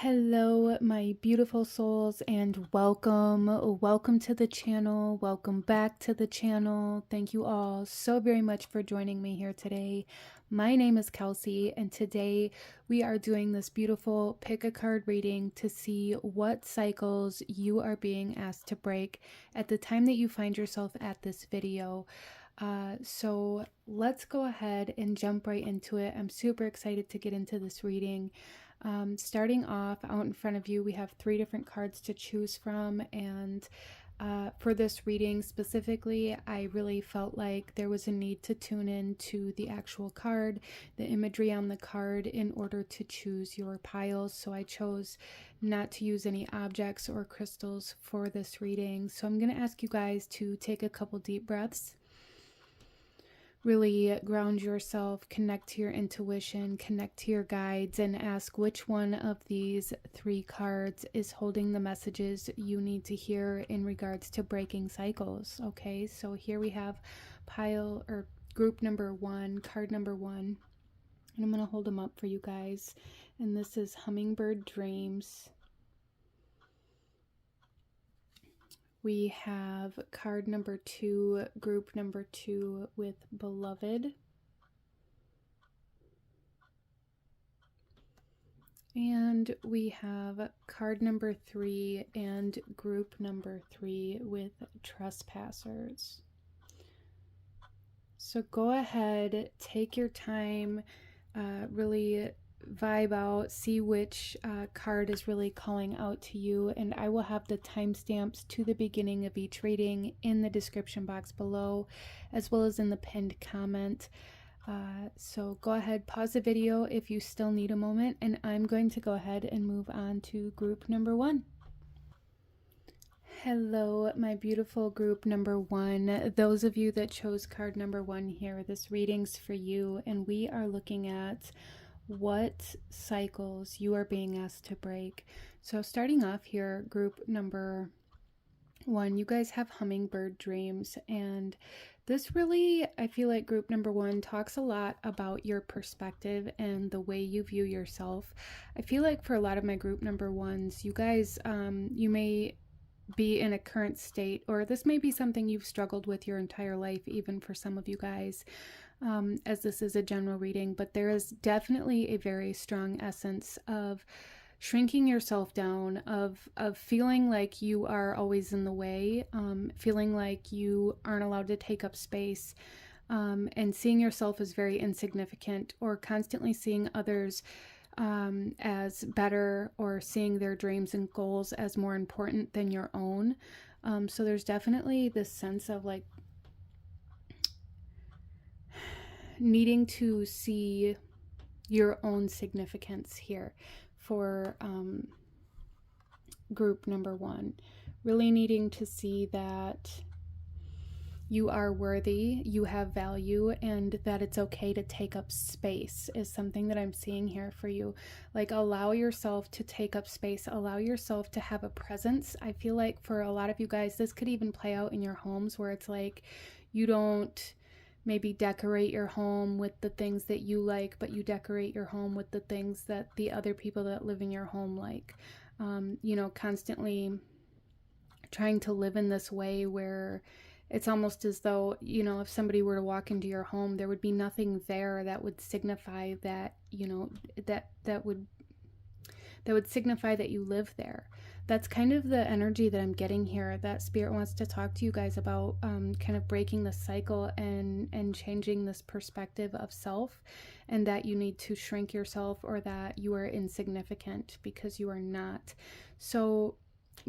Hello, my beautiful souls, and welcome. Welcome to the channel. Welcome back to the channel. Thank you all so very much for joining me here today. My name is Kelsey, and today we are doing this beautiful pick a card reading to see what cycles you are being asked to break at the time that you find yourself at this video. So let's go ahead and jump right into it. I'm super excited to get into this reading. Starting off, out in front of you, we have 3 different cards to choose from, and for this reading specifically, I really felt like there was a need to tune in to the actual card, the imagery on the card, in order to choose your piles. So I chose not to use any objects or crystals for this reading. So I'm going to ask you guys to take a couple deep breaths. Really ground yourself, connect to your intuition, connect to your guides, and ask which one of these 3 cards is holding the messages you need to hear in regards to breaking cycles. Okay, so here we have pile or group number 1, card number 1, and I'm going to hold them up for you guys. And this is Hummingbird Dreams. We have card number 2, group number 2 with Beloved. And we have card number 3 and group number 3 with Trespassers. So go ahead, take your time, really vibe out, see which card is really calling out to you, and I will have the timestamps to the beginning of each reading in the description box below, as well as in the pinned comment. So go ahead, pause the video if you still need a moment, and I'm going to go ahead and move on to group number 1. Hello, my beautiful group number 1. Those of you that chose card number 1 here, this reading's for you, and we are looking at what cycles you are being asked to break. So starting off here, group number 1, you guys have Hummingbird Dreams, and this really, I feel like group number 1 talks a lot about your perspective and the way you view yourself. I feel like for a lot of my group number 1s, you guys, you may be in a current state, or this may be something you've struggled with your entire life, even for some of you guys, as this is a general reading, but there is definitely a very strong essence of shrinking yourself down, of feeling like you are always in the way, feeling like you aren't allowed to take up space, and seeing yourself as very insignificant, or constantly seeing others as better, or seeing their dreams and goals as more important than your own. So there's definitely this sense of like needing to see your own significance here for group number 1. Really needing to see that you are worthy, you have value, and that it's okay to take up space is something that I'm seeing here for you. Like, allow yourself to take up space, allow yourself to have a presence. I feel like for a lot of you guys, this could even play out in your homes, where it's like you don't maybe decorate your home with the things that you like, but you decorate your home with the things that the other people that live in your home like. You know, constantly trying to live in this way where it's almost as though, you know, if somebody were to walk into your home, there would be nothing there that would signify that, you know, that would signify that you live there. That's kind of the energy that I'm getting here, that Spirit wants to talk to you guys about, kind of breaking the cycle and changing this perspective of self, and that you need to shrink yourself, or that you are insignificant, because you are not. So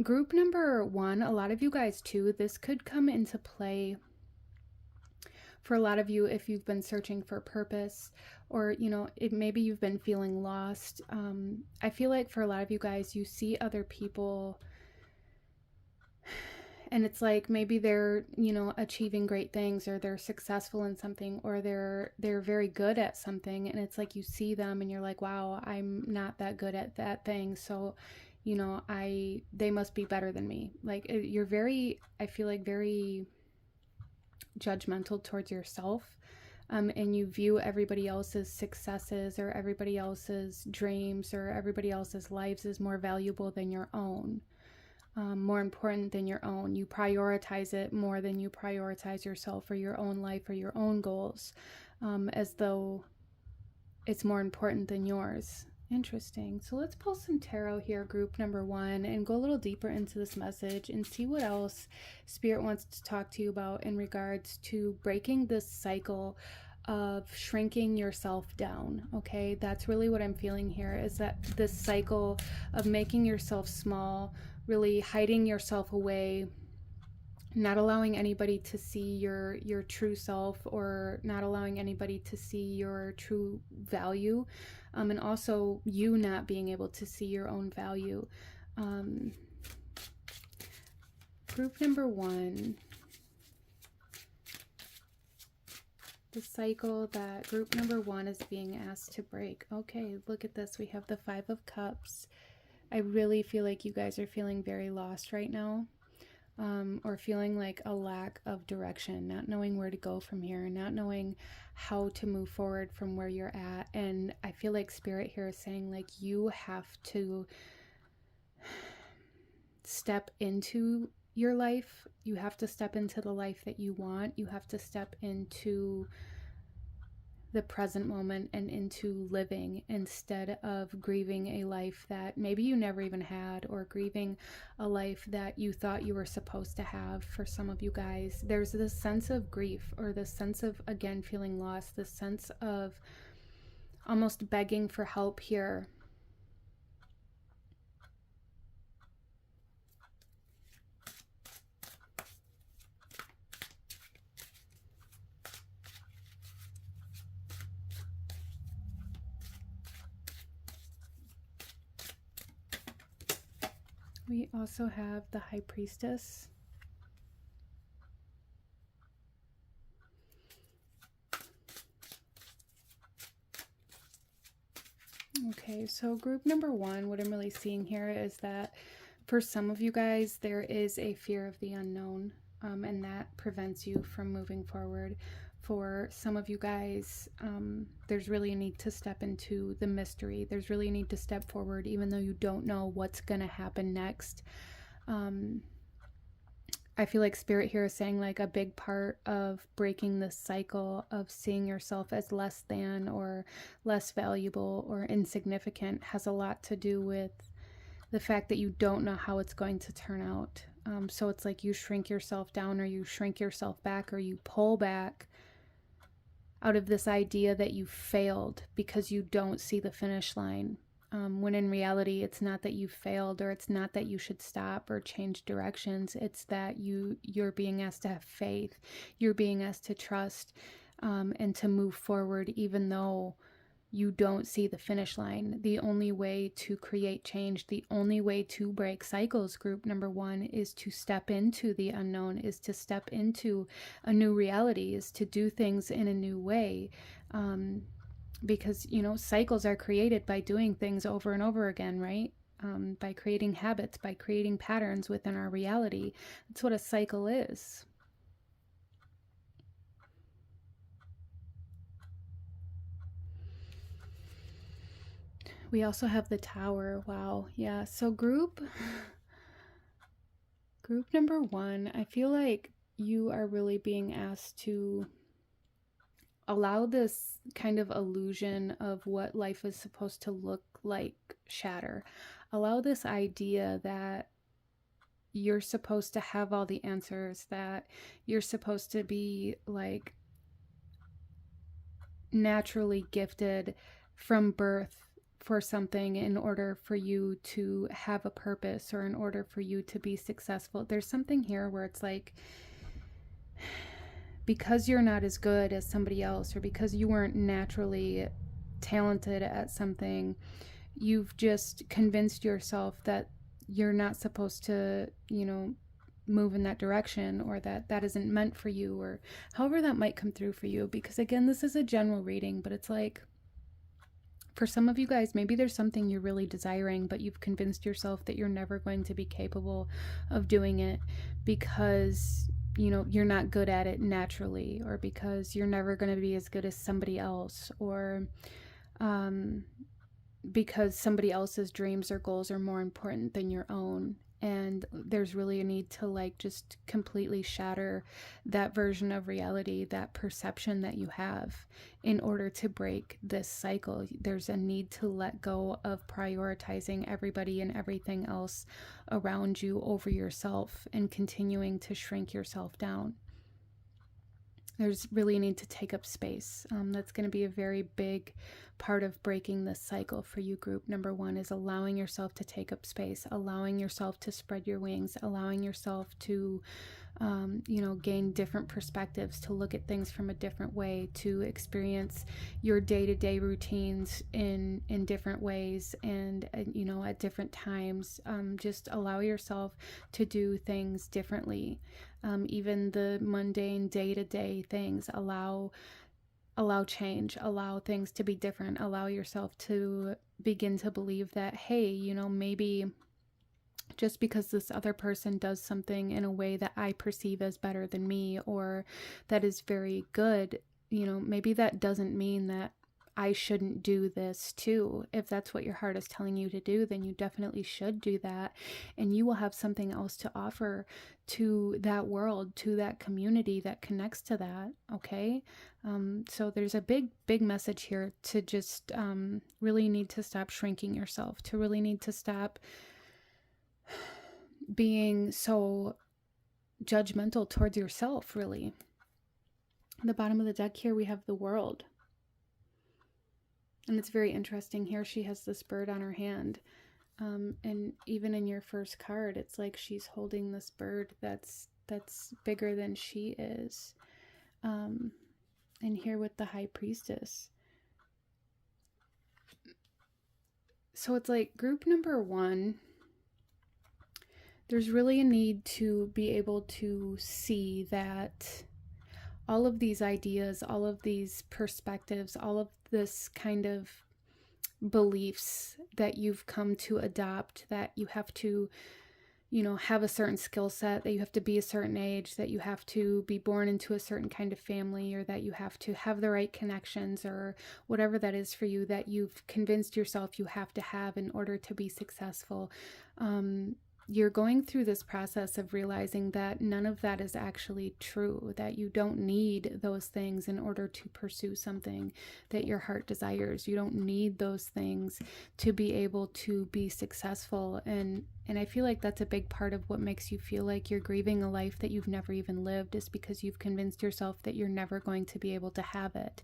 group number 1, a lot of you guys too, this could come into play for a lot of you if you've been searching for purpose, or, you know, maybe you've been feeling lost. I feel like for a lot of you guys, you see other people and it's like maybe they're, you know, achieving great things, or they're successful in something, or they're very good at something, and it's like you see them and you're like, wow, I'm not that good at that thing, so, you know, they must be better than me. Like, you're very, I feel like, very judgmental towards yourself. and you view everybody else's successes or everybody else's dreams or everybody else's lives as more valuable than your own, more important than your own. You prioritize it more than you prioritize yourself or your own life or your own goals, as though it's more important than yours. Interesting. So let's pull some tarot here, group number 1, and go a little deeper into this message and see what else Spirit wants to talk to you about in regards to breaking this cycle of shrinking yourself down. Okay, that's really what I'm feeling here, is that this cycle of making yourself small, really hiding yourself away, not allowing anybody to see your true self, or not allowing anybody to see your true value, and also you not being able to see your own value. Group number 1, the cycle that group number 1 is being asked to break. Okay, look at this. We have the 5 of Cups. I really feel like you guys are feeling very lost right now. Or feeling like a lack of direction, not knowing where to go from here, not knowing how to move forward from where you're at. And I feel like Spirit here is saying, like, you have to step into your life. You have to step into the life that you want. You have to step into the present moment and into living, instead of grieving a life that maybe you never even had, or grieving a life that you thought you were supposed to have. For some of you guys, there's this sense of grief, or this sense of, again, feeling lost, this sense of almost begging for help here. We also have the High Priestess. Okay, so group number 1, what I'm really seeing here is that for some of you guys, there is a fear of the unknown, and that prevents you from moving forward. For some of you guys, there's really a need to step into the mystery. There's really a need to step forward, even though you don't know what's going to happen next. I feel like Spirit here is saying, like, a big part of breaking this cycle of seeing yourself as less than, or less valuable, or insignificant has a lot to do with the fact that you don't know how it's going to turn out. So it's like you shrink yourself down, or you shrink yourself back, or you pull back out of this idea that you failed because you don't see the finish line. When in reality, it's not that you failed, or it's not that you should stop or change directions. It's that you're being asked to have faith. You're being asked to trust, and to move forward, even though you don't see the finish line. The only way to create change, the only way to break cycles, group number 1, is to step into the unknown, is to step into a new reality, is to do things in a new way. Because, you know, cycles are created by doing things over and over again, right? By creating habits, by creating patterns within our reality. That's what a cycle is. We also have the Tower. Wow. Yeah. So group number 1, I feel like you are really being asked to allow this kind of illusion of what life is supposed to look like shatter. Allow this idea that you're supposed to have all the answers, that you're supposed to be, like, naturally gifted from birth for something in order for you to have a purpose, or in order for you to be successful. There's something here where it's like, because you're not as good as somebody else, or because you weren't naturally talented at something, you've just convinced yourself that you're not supposed to, you know, move in that direction, or that that isn't meant for you, or however that might come through for you. Because again, this is a general reading, but it's like, for some of you guys, maybe there's something you're really desiring, but you've convinced yourself that you're never going to be capable of doing it, because you know, you're not good at it naturally, or because you're never going to be as good as somebody else, or because somebody else's dreams or goals are more important than your own. And there's really a need to like just completely shatter that version of reality, that perception that you have, in order to break this cycle. There's a need to let go of prioritizing everybody and everything else around you over yourself and continuing to shrink yourself down. There's really a need to take up space. That's going to be a very big part of breaking this cycle for you, group number one, is allowing yourself to take up space, allowing yourself to spread your wings, allowing yourself to gain different perspectives, to look at things from a different way, to experience your day-to-day routines in different ways, and at different times. Just allow yourself to do things differently. Even the mundane day-to-day things, allow change, allow things to be different, allow yourself to begin to believe that, hey, maybe just because this other person does something in a way that I perceive as better than me, or that is very good, maybe that doesn't mean that I shouldn't do this too. If that's what your heart is telling you to do, then you definitely should do that. And you will have something else to offer to that world, to that community that connects to that. Okay. So there's a big message here to just really need to stop shrinking yourself, to really need to stop being so judgmental towards yourself, really. At the bottom of the deck here, we have the World. And it's very interesting here. She has this bird on her hand. And even in your first card, it's like she's holding this bird that's bigger than she is. And here with the High Priestess. So it's like group number one, there's really a need to be able to see that all of these ideas, all of these perspectives, all of this kind of beliefs that you've come to adopt, that you have to, have a certain skill set, that you have to be a certain age, that you have to be born into a certain kind of family, or that you have to have the right connections, or whatever that is for you, that you've convinced yourself you have to have in order to be successful. You're going through this process of realizing that none of that is actually true, that you don't need those things in order to pursue something that your heart desires. You don't need those things to be able to be successful. And I feel like that's a big part of what makes you feel like you're grieving a life that you've never even lived, is because you've convinced yourself that you're never going to be able to have it.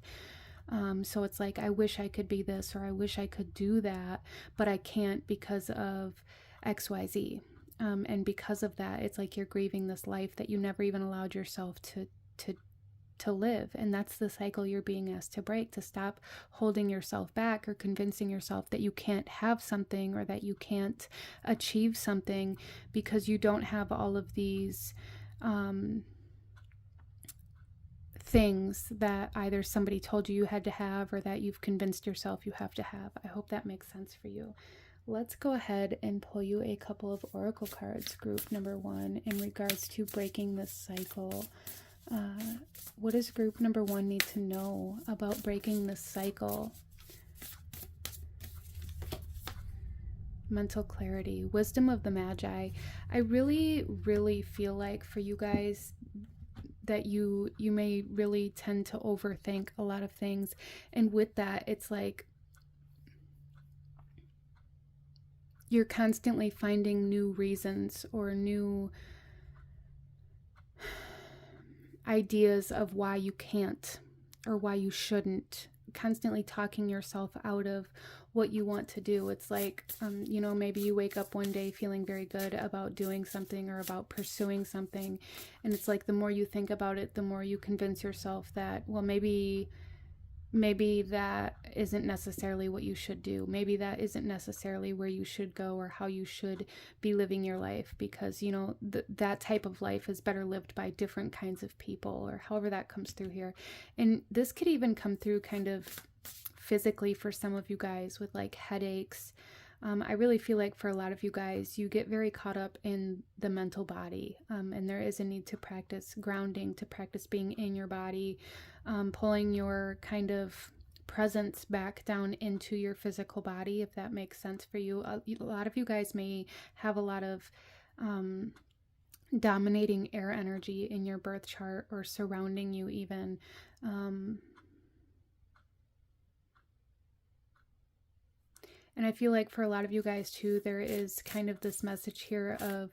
So it's like, I wish I could be this, or I wish I could do that, but I can't because of XYZ. And because of that, it's like you're grieving this life that you never even allowed yourself to live. And that's the cycle you're being asked to break, to stop holding yourself back or convincing yourself that you can't have something, or that you can't achieve something because you don't have all of these things that either somebody told you you had to have, or that you've convinced yourself you have to have. I hope that makes sense for you. Let's go ahead and pull you a couple of oracle cards, group number one, in regards to breaking this cycle. What does group number one need to know about breaking this cycle? Mental clarity, wisdom of the Magi. I really, really feel like for you guys that you may really tend to overthink a lot of things. And with that, it's like you're constantly finding new reasons or new ideas of why you can't or why you shouldn't, constantly talking yourself out of what you want to do. It's like, maybe you wake up one day feeling very good about doing something or about pursuing something. And it's like, the more you think about it, the more you convince yourself that, well, maybe that isn't necessarily what you should do. Maybe that isn't necessarily where you should go or how you should be living your life, because, that type of life is better lived by different kinds of people, or however that comes through here. And this could even come through kind of physically for some of you guys with like headaches, I really feel like for a lot of you guys, you get very caught up in the mental body, and there is a need to practice grounding, to practice being in your body, pulling your kind of presence back down into your physical body, if that makes sense for you. A lot of you guys may have a lot of dominating air energy in your birth chart or surrounding you even. And I feel like for a lot of you guys too, there is kind of this message here of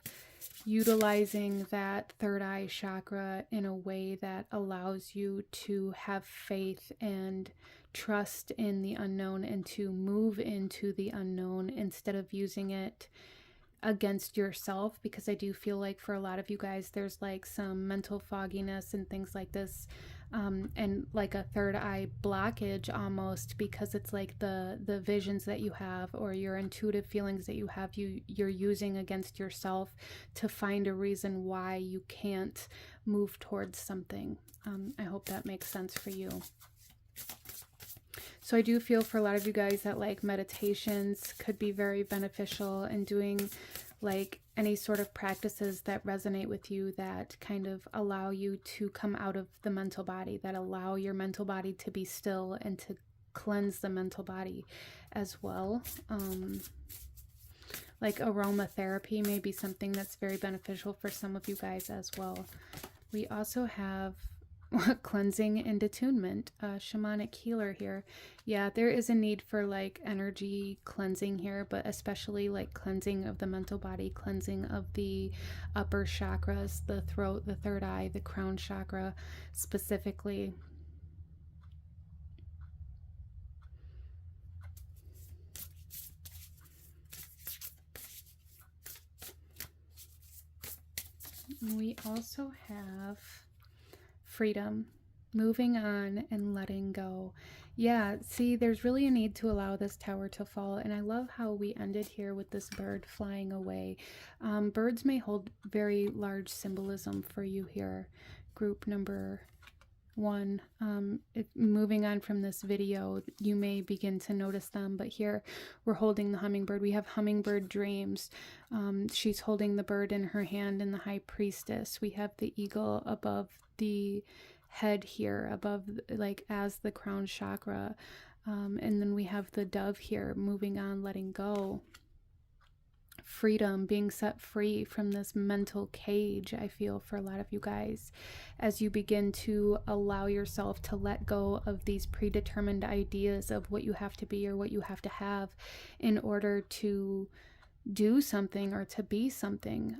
utilizing that third eye chakra in a way that allows you to have faith and trust in the unknown and to move into the unknown instead of using it against yourself, because I do feel like for a lot of you guys there's like some mental fogginess and things like this, and like a third eye blockage almost, because it's like the visions that you have or your intuitive feelings that you have, you're using against yourself to find a reason why you can't move towards something. I hope that makes sense for you. So I do feel for a lot of you guys that like meditations could be very beneficial, and doing like any sort of practices that resonate with you that kind of allow you to come out of the mental body, that allow your mental body to be still and to cleanse the mental body as well. Like aromatherapy may be something that's very beneficial for some of you guys as well. We also have cleansing and attunement, shamanic healer here. Yeah, there is a need for like energy cleansing here, but especially like cleansing of the mental body, cleansing of the upper chakras, the throat, the third eye, the crown chakra specifically. We also have freedom, moving on and letting go. Yeah, see, there's really a need to allow this tower to fall, and I love how we ended here with this bird flying away. Birds may hold very large symbolism for you here, group number 1. Moving on from this video, you may begin to notice them, but here we're holding the hummingbird. We have hummingbird dreams. She's holding the bird in her hand in the high priestess. We have the eagle above the head here, above like as the crown chakra, and then we have the dove here, moving on, letting go. Freedom, being set free from this mental cage, I feel for a lot of you guys, as you begin to allow yourself to let go of these predetermined ideas of what you have to be or what you have to have in order to do something or to be something.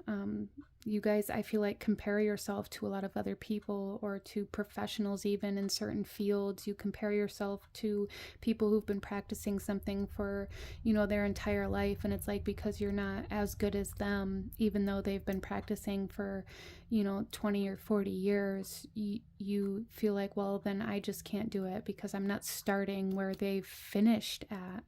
You guys, I feel like, compare yourself to a lot of other people or to professionals even in certain fields. You compare yourself to people who've been practicing something for, you know, their entire life, and it's like because you're not as good as them, even though they've been practicing for, you know, 20 or 40 years, you feel like, well, then I just can't do it because I'm not starting where they've finished at.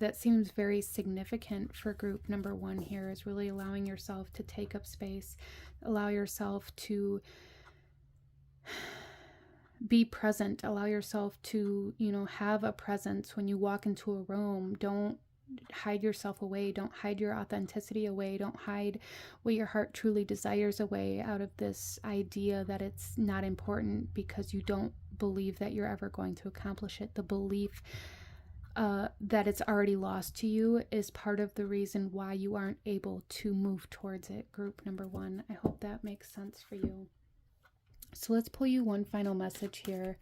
That seems very significant for group number 1 here, is really allowing yourself to take up space, allow yourself to be present, allow yourself to, you know, have a presence when you walk into a room. Don't hide yourself away. Don't hide your authenticity away. Don't hide what your heart truly desires away out of this idea that it's not important because you don't believe that you're ever going to accomplish it. The belief that it's already lost to you is part of the reason why you aren't able to move towards it, group number 1. I hope that makes sense for you. So let's pull you one final message here.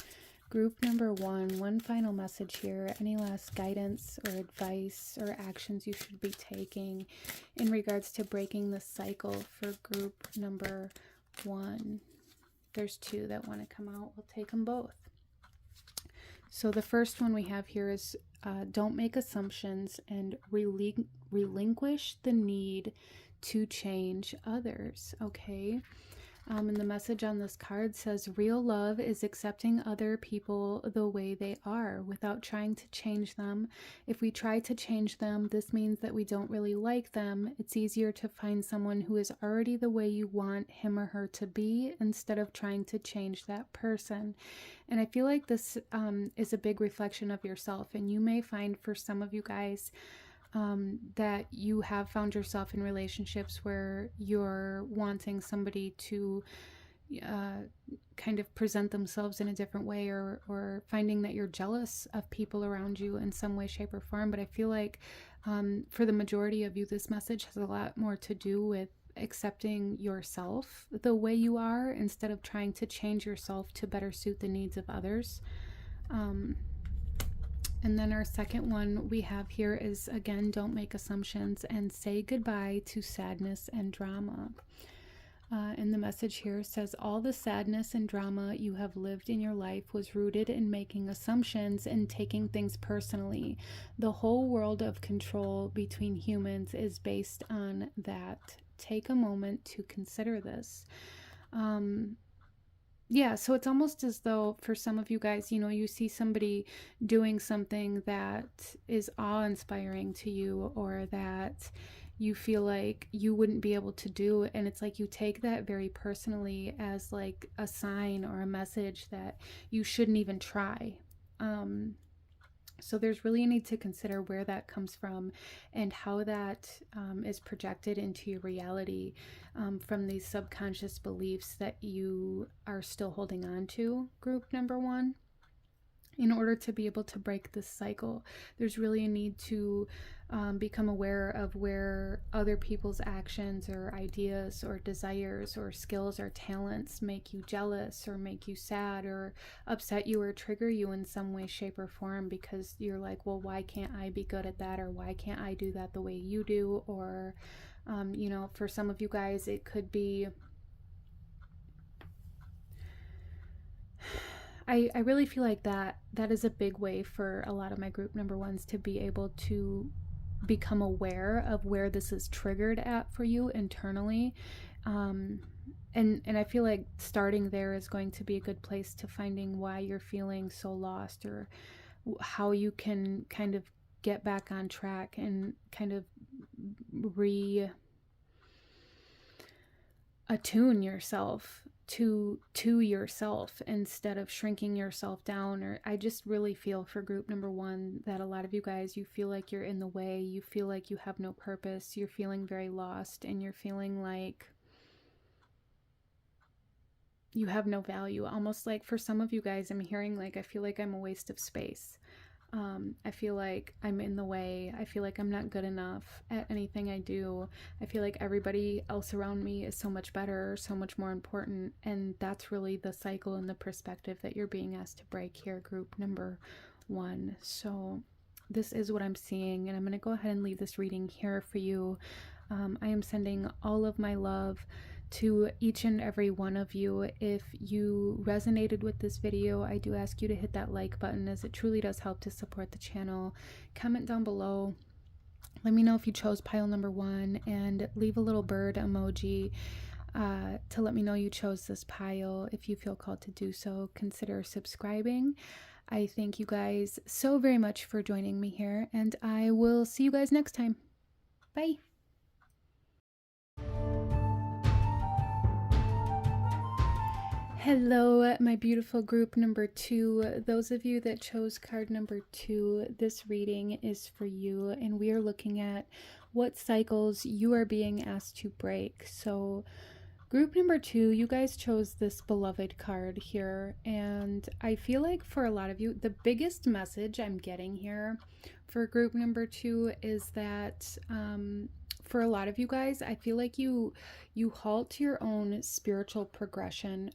Group number 1, one final message here. Any last guidance or advice or actions you should be taking in regards to breaking the cycle for group number 1? There's 2 that want to come out. We'll take them both. So the first one we have here is don't make assumptions and relinquish the need to change others. Okay. And the message on this card says, real love is accepting other people the way they are without trying to change them. If we try to change them, this means that we don't really like them. It's easier to find someone who is already the way you want him or her to be instead of trying to change that person. And I feel like this is a big reflection of yourself. And you may find for some of you guys that you have found yourself in relationships where you're wanting somebody to kind of present themselves in a different way, or finding that you're jealous of people around you in some way, shape, or form. But I feel like for the majority of you, this message has a lot more to do with accepting yourself the way you are instead of trying to change yourself to better suit the needs of others. And then our second one we have here is, again, don't make assumptions and say goodbye to sadness and drama. And the message here says, all the sadness and drama you have lived in your life was rooted in making assumptions and taking things personally. The whole world of control between humans is based on that. Take a moment to consider this. Yeah, so it's almost as though for some of you guys, you know, you see somebody doing something that is awe-inspiring to you, or that you feel like you wouldn't be able to do, and it's like you take that very personally as like a sign or a message that you shouldn't even try. So there's really a need to consider where that comes from and how that is projected into your reality from these subconscious beliefs that you are still holding on to, group number one. In order to be able to break this cycle, there's really a need to become aware of where other people's actions or ideas or desires or skills or talents make you jealous or make you sad or upset you or trigger you in some way, shape, or form, because you're like, well, why can't I be good at that? Or why can't I do that the way you do? Or, you know, for some of you guys, it could be, I really feel like that is a big way for a lot of my group number ones to be able to become aware of where this is triggered at for you internally. And I feel like starting there is going to be a good place to finding why you're feeling so lost, or how you can kind of get back on track and kind of attune yourself to yourself instead of shrinking yourself down. Or I just really feel for group number one that a lot of you guys, you feel like you're in the way, you feel like you have no purpose, you're feeling very lost, and you're feeling like you have no value. Almost like for some of you guys, I'm hearing like, I feel like I'm a waste of space. I feel like I'm in the way. I feel like I'm not good enough at anything I do. I feel like everybody else around me is so much better, so much more important. And that's really the cycle and the perspective that you're being asked to break here, group number one. So this is what I'm seeing, and I'm going to go ahead and leave this reading here for you. I am sending all of my love to each and every one of you. If you resonated with this video, I do ask you to hit that like button, as it truly does help to support the channel. Comment down below. Let me know if you chose pile number one, and leave a little bird emoji to let me know you chose this pile. If you feel called to do so, consider subscribing. I thank you guys so very much for joining me here, and I will see you guys next time. Bye. Hello, my beautiful group number two. Those of you that chose card number two, this reading is for you, and we are looking at what cycles you are being asked to break. So group number two, you guys chose this beloved card here, and I feel like for a lot of you, the biggest message I'm getting here for group number two is that for a lot of you guys, I feel like you halt your own spiritual progression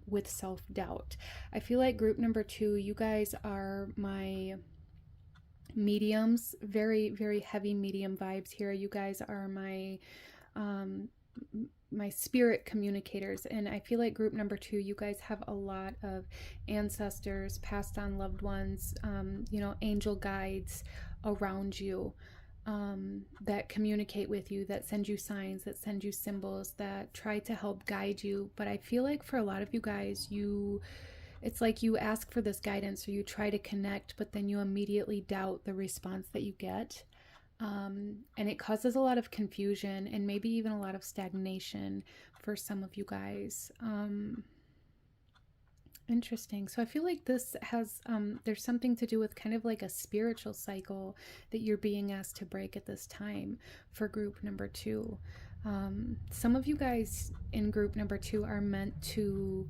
with self-doubt. I feel like group number two, you guys are my mediums, very, very heavy medium vibes here. You guys are my my spirit communicators, and I feel like group number two, you guys have a lot of ancestors, passed on loved ones, you know, angel guides around you. that communicate with you, that send you signs, that send you symbols, that try to help guide you. But I feel like for a lot of you guys, it's like you ask for this guidance or you try to connect, but then you immediately doubt the response that you get. And it causes a lot of confusion and maybe even a lot of stagnation for some of you guys. Interesting. So I feel like this has, there's something to do with kind of like a spiritual cycle that you're being asked to break at this time for group number 2. Some of you guys in group number 2 are meant to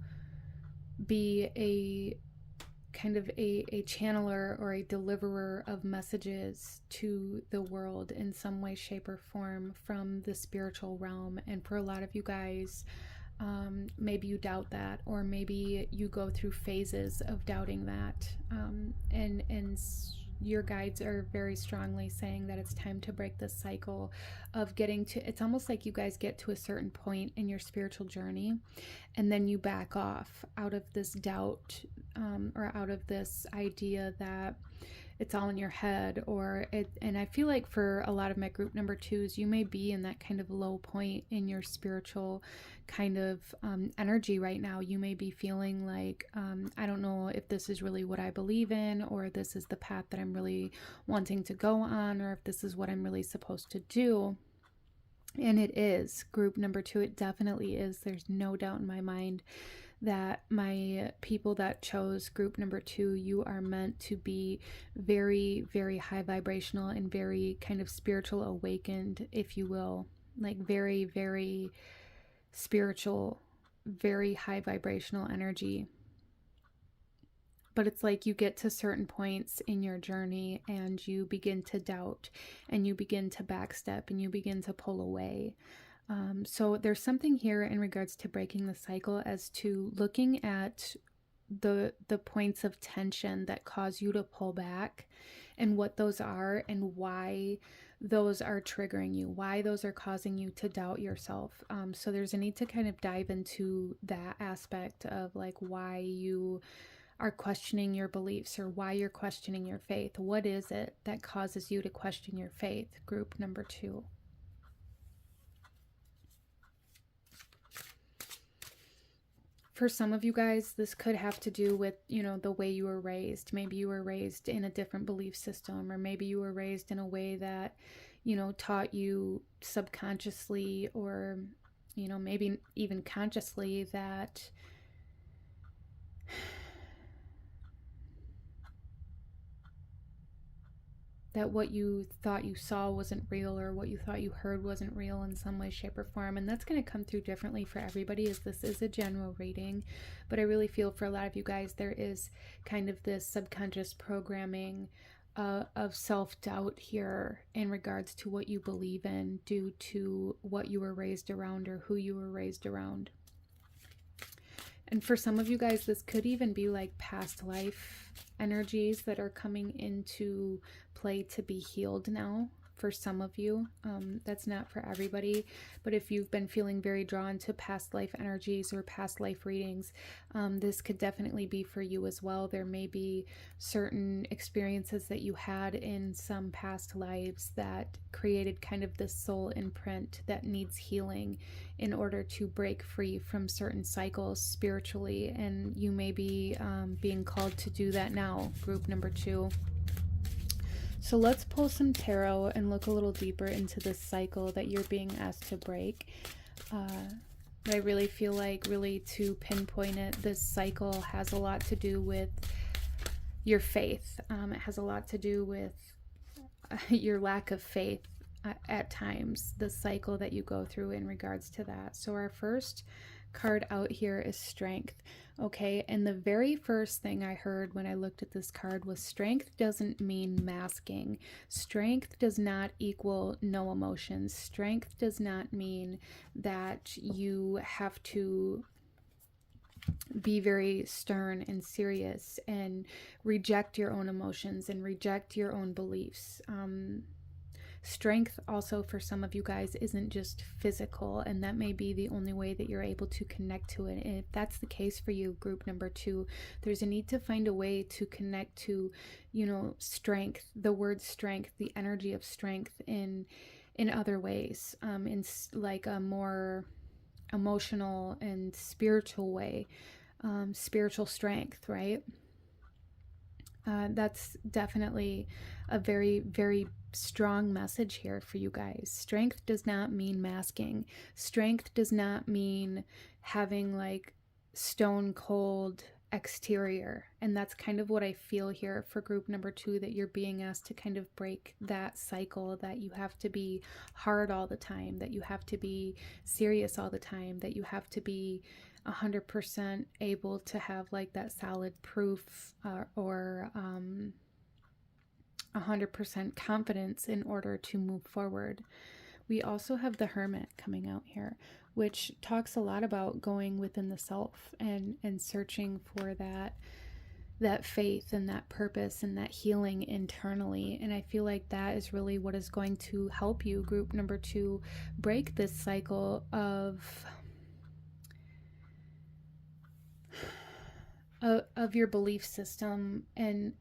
be a kind of a channeler or a deliverer of messages to the world in some way, shape, or form from the spiritual realm. And for a lot of you guys, maybe you doubt that, or maybe you go through phases of doubting that. And your guides are very strongly saying that it's time to break this cycle of getting to, it's almost like you guys get to a certain point in your spiritual journey and then you back off out of this doubt, or out of this idea that it's all in your head, or it. And I feel like for a lot of my group number 2s, you may be in that kind of low point in your spiritual kind of energy right now. You may be feeling like, I don't know if this is really what I believe in, or this is the path that I'm really wanting to go on, or if this is what I'm really supposed to do. And it is group number 2. It definitely is. There's no doubt in my mind that my people that chose group number 2, you are meant to be very, very high vibrational and very kind of spiritual awakened, if you will, like very, very spiritual, very high vibrational energy. But it's like you get to certain points in your journey and you begin to doubt and you begin to backstep and you begin to pull away. So there's something here in regards to breaking the cycle as to looking at the points of tension that cause you to pull back and what those are and why those are triggering you, why those are causing you to doubt yourself. So there's a need to kind of dive into that aspect of like why you are questioning your beliefs or why you're questioning your faith. What is it that causes you to question your faith? Group number 2. For some of you guys, this could have to do with, the way you were raised. Maybe you were raised in a different belief system, or maybe you were raised in a way that, taught you subconsciously or, maybe even consciously that what you thought you saw wasn't real, or what you thought you heard wasn't real in some way, shape, or form. And that's going to come through differently for everybody, as this is a general reading. But I really feel for a lot of you guys, there is kind of this subconscious programming of self-doubt here in regards to what you believe in due to what you were raised around or who you were raised around. And for some of you guys, this could even be like past life energies that are coming into play to be healed now. For some of you, that's not for everybody, but if you've been feeling very drawn to past life energies or past life readings, this could definitely be for you as well. There may be certain experiences that you had in some past lives that created kind of this soul imprint that needs healing in order to break free from certain cycles spiritually, and you may be being called to do that now, group number 2. So let's pull some tarot and look a little deeper into this cycle that you're being asked to break. I really feel like, really to pinpoint it, this cycle has a lot to do with your faith. It has a lot to do with your lack of faith at times, the cycle that you go through in regards to that. So our first card out here is strength. Okay, and the very first thing I heard when I looked at this card was strength doesn't mean masking. Strength does not equal no emotions. Strength does not mean that you have to be very stern and serious and reject your own emotions and reject your own beliefs. Strength also for some of you guys isn't just physical, and that may be the only way that you're able to connect to it. And if that's the case for you, group number 2, there's a need to find a way to connect to, strength, the word strength, the energy of strength in other ways, in like a more emotional and spiritual way, spiritual strength, right? That's definitely a very, very strong message here for you guys. Strength does not mean masking. Strength does not mean having like stone cold exterior. And that's kind of what I feel here for group number 2, that you're being asked to kind of break that cycle, that you have to be hard all the time, that you have to be serious all the time, that you have to be 100% able to have like that solid proof, or 100% confidence in order to move forward. We also have the Hermit coming out here, which talks a lot about going within the self and searching for that faith and that purpose and that healing internally. And I feel like that is really what is going to help you, group number 2, break this cycle of your belief system. And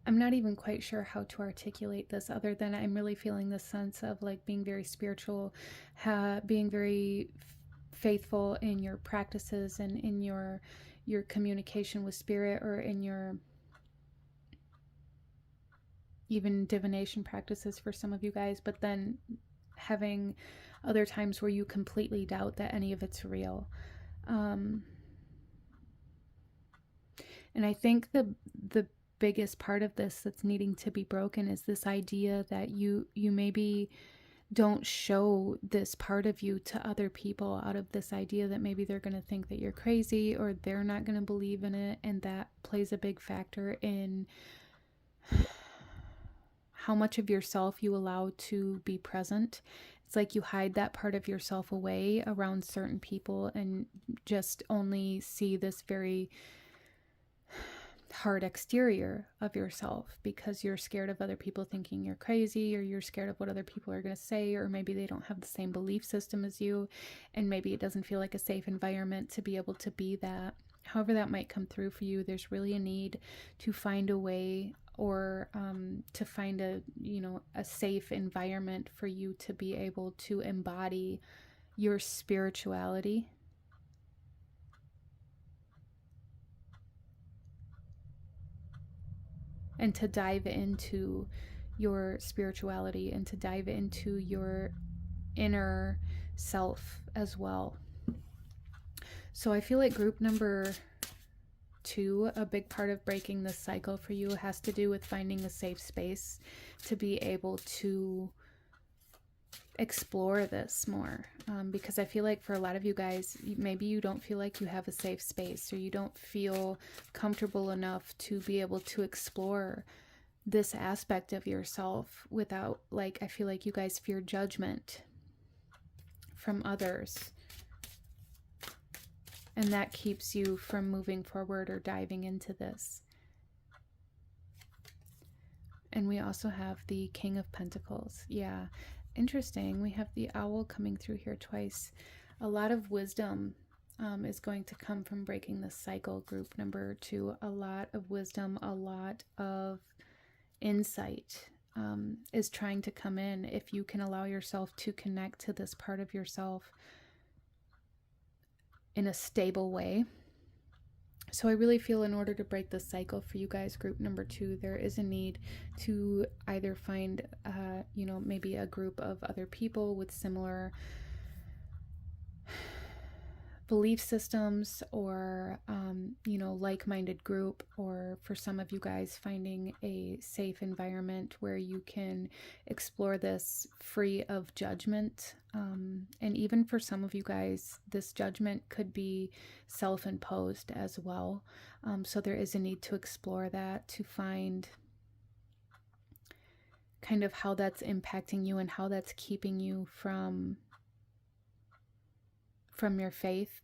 I'm not even quite sure how to articulate this, other than I'm really feeling this sense of like being very spiritual, being very faithful in your practices and in your communication with spirit, or in your even divination practices for some of you guys, but then having other times where you completely doubt that any of it's real. And I think the biggest part of this that's needing to be broken is this idea that you maybe don't show this part of you to other people, out of this idea that maybe they're going to think that you're crazy, or they're not going to believe in it. And that plays a big factor in how much of yourself you allow to be present. It's like you hide that part of yourself away around certain people and just only see this very hard exterior of yourself, because you're scared of other people thinking you're crazy, or you're scared of what other people are going to say, or maybe they don't have the same belief system as you, and maybe it doesn't feel like a safe environment to be able to be that. However that might come through for you, there's really a need to find a way, or to find a safe environment for you to be able to embody your spirituality. And to dive into your spirituality, and to dive into your inner self as well. So I feel like group number 2, a big part of breaking this cycle for you has to do with finding a safe space to be able to explore this more, because I feel like for a lot of you guys, maybe you don't feel like you have a safe space, or you don't feel comfortable enough to be able to explore this aspect of yourself without, like, I feel like you guys fear judgment from others, and that keeps you from moving forward or diving into this. And we also have the King of Pentacles. Yeah, interesting. We have the owl coming through here twice. A lot of wisdom is going to come from breaking this cycle, group number 2. A lot of wisdom, a lot of insight is trying to come in if you can allow yourself to connect to this part of yourself in a stable way. So I really feel in order to break this cycle for you guys, group number 2, there is a need to either find, maybe a group of other people with similar belief systems, or, like-minded group, or for some of you guys, finding a safe environment where you can explore this free of judgment. And even for some of you guys, this judgment could be self-imposed as well. So there is a need to explore that, to find kind of how that's impacting you and how that's keeping you from your faith.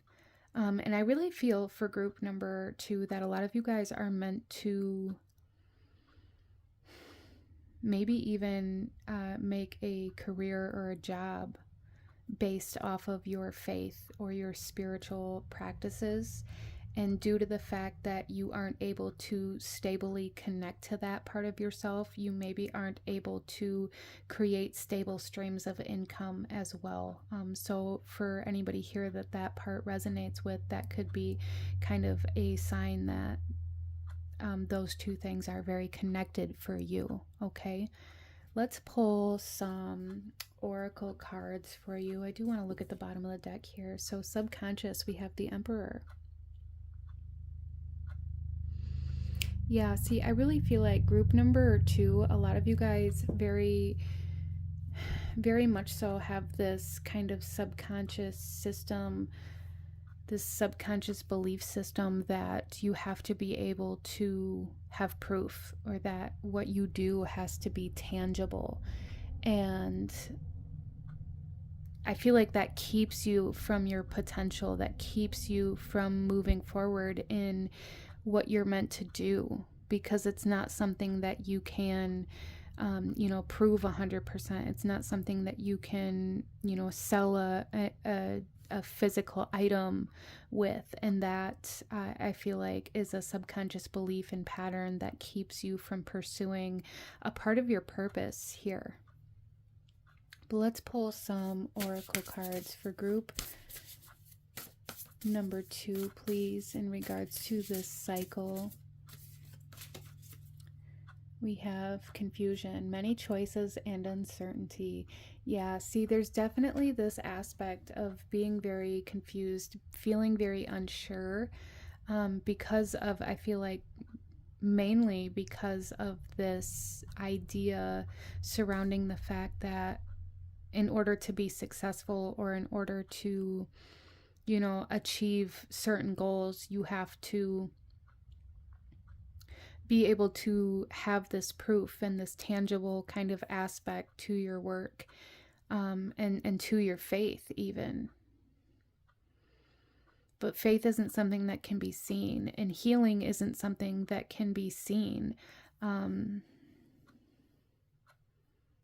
And I really feel for group number 2 that a lot of you guys are meant to maybe even make a career or a job based off of your faith or your spiritual practices. And due to the fact that you aren't able to stably connect to that part of yourself, you maybe aren't able to create stable streams of income as well. So for anybody here that that part resonates with, that could be kind of a sign that those two things are very connected for you, okay? Let's pull some oracle cards for you. I do want to look at the bottom of the deck here. So subconscious, we have the Emperor. Yeah, see, I really feel like group number 2, a lot of you guys very much so have this kind of subconscious system, this subconscious belief system that you have to be able to have proof, or that what you do has to be tangible. And I feel like that keeps you from your potential, that keeps you from moving forward in what you're meant to do, because it's not something that you can prove 100%. It's not something that you can sell a physical item with, and that I feel like is a subconscious belief and pattern that keeps you from pursuing a part of your purpose here. But let's pull some oracle cards for group number 2, please, in regards to this cycle. We have confusion, many choices, and uncertainty. Yeah, see, there's definitely this aspect of being very confused, feeling very unsure, because of, I feel like, mainly because of this idea surrounding the fact that in order to be successful, or in order to achieve certain goals, you have to be able to have this proof and this tangible kind of aspect to your work, and to your faith even. But faith isn't something that can be seen, and healing isn't something that can be seen